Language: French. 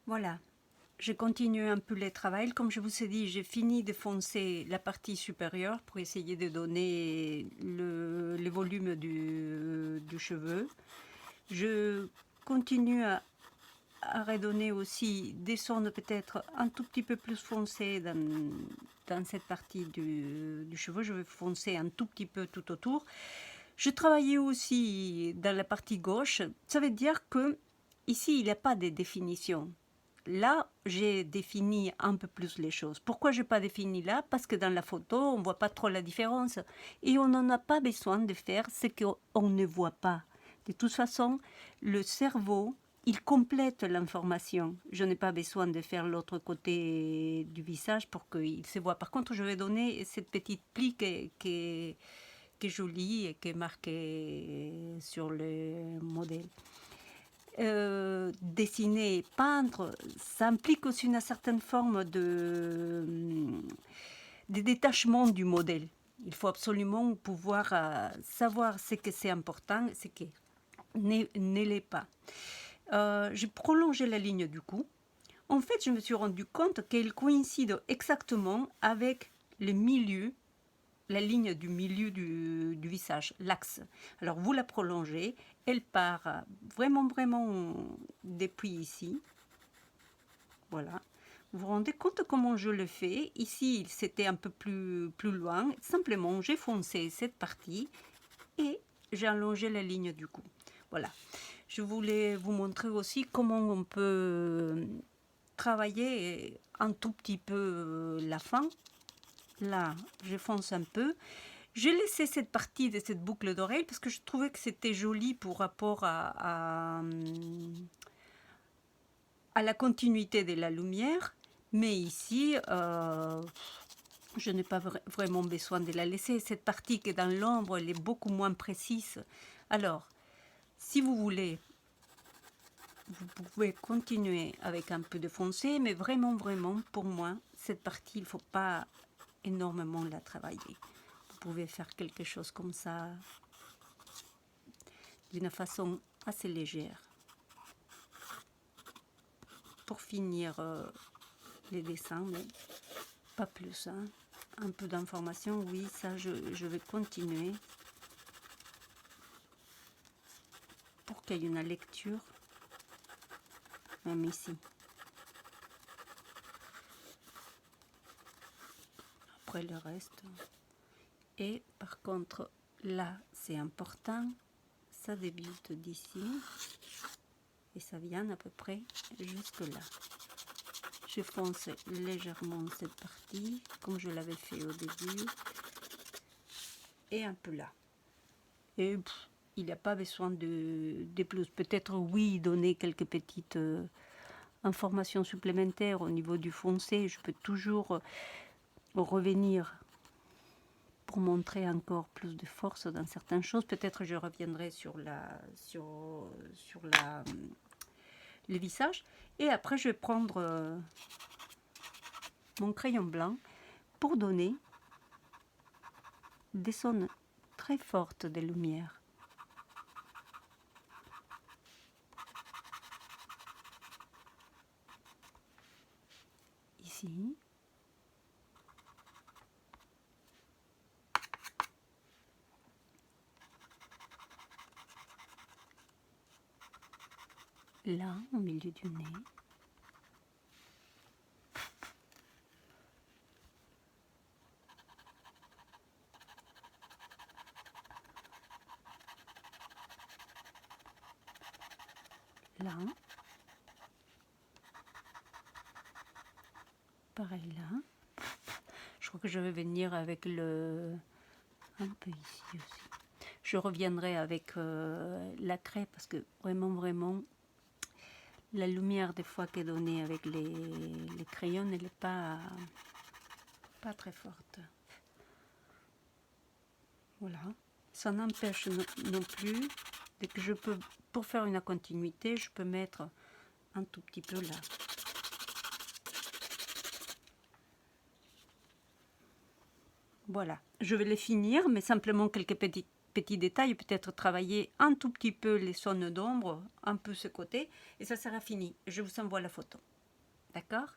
Voilà, je continue un peu le travail. Comme je vous ai dit, j'ai fini de foncer la partie supérieure pour essayer de donner le volume du cheveu. Je continue à redonner aussi des zones peut-être un tout petit peu plus foncées dans cette partie du cheveu. Je vais foncer un tout petit peu tout autour. Je travaillais aussi dans la partie gauche. Ça veut dire que ici, il n'y a pas de définition. Là, j'ai défini un peu plus les choses. Pourquoi je n'ai pas défini là? Parce que dans la photo, on ne voit pas trop la différence. Et on n'en a pas besoin de faire ce qu'on ne voit pas. De toute façon, le cerveau, il complète l'information. Je n'ai pas besoin de faire l'autre côté du visage pour qu'il se voit. Par contre, je vais donner cette petite pli qui est jolie et qui est marquée sur le modèle. Dessiner, peindre, ça implique aussi une certaine forme de détachement du modèle. Il faut absolument pouvoir savoir ce que c'est important, ce qui ne l'est pas. J'ai prolongé la ligne du cou. En fait, je me suis rendu compte qu'elle coïncide exactement avec le milieu, la ligne du milieu du visage, l'axe. Alors vous la prolongez, elle part vraiment depuis ici. Voilà. Vous vous rendez compte comment je le fais? Ici, c'était un peu plus loin. Simplement, j'ai foncé cette partie et j'ai allongé la ligne du cou. Voilà. Je voulais vous montrer aussi comment on peut travailler un tout petit peu la fin. Là, je fonce un peu. J'ai laissé cette partie de cette boucle d'oreille parce que je trouvais que c'était joli pour rapport à la continuité de la lumière. Mais ici, je n'ai pas vraiment besoin de la laisser. Cette partie qui est dans l'ombre, elle est beaucoup moins précise. Alors, si vous voulez, vous pouvez continuer avec un peu de foncé, mais vraiment, pour moi, cette partie, il ne faut pas énormément la travailler. Vous pouvez faire quelque chose comme ça, d'une façon assez légère. Pour finir les dessins, mais pas plus. Hein. Un peu d'informations, oui, ça je vais continuer pour qu'il y ait une lecture, même ici. Après le reste. Et par contre, là, c'est important, ça débute d'ici et ça vient à peu près jusque là. Je fonce légèrement cette partie, comme je l'avais fait au début, et un peu là. Et il n'y a pas besoin de plus. Peut-être, oui, donner quelques petites informations supplémentaires au niveau du foncé. Je peux toujours revenir pour montrer encore plus de force dans certaines choses. Peut-être je reviendrai sur le visage. Et après, je vais prendre mon crayon blanc pour donner des zones très fortes de lumière. Ici. Là, au milieu du nez. Là. Pareil là. Je crois que je vais venir avec le... un peu ici aussi. Je reviendrai avec la craie parce que vraiment, la lumière des fois qui est donnée avec les crayons, elle n'est pas très forte. Voilà. Ça n'empêche non plus que je peux, pour faire une continuité, je peux mettre un tout petit peu là. Voilà, je vais les finir, mais simplement quelques petites petit détail, peut-être travailler un tout petit peu les zones d'ombre, un peu ce côté, et ça sera fini. Je vous envoie la photo. D'accord?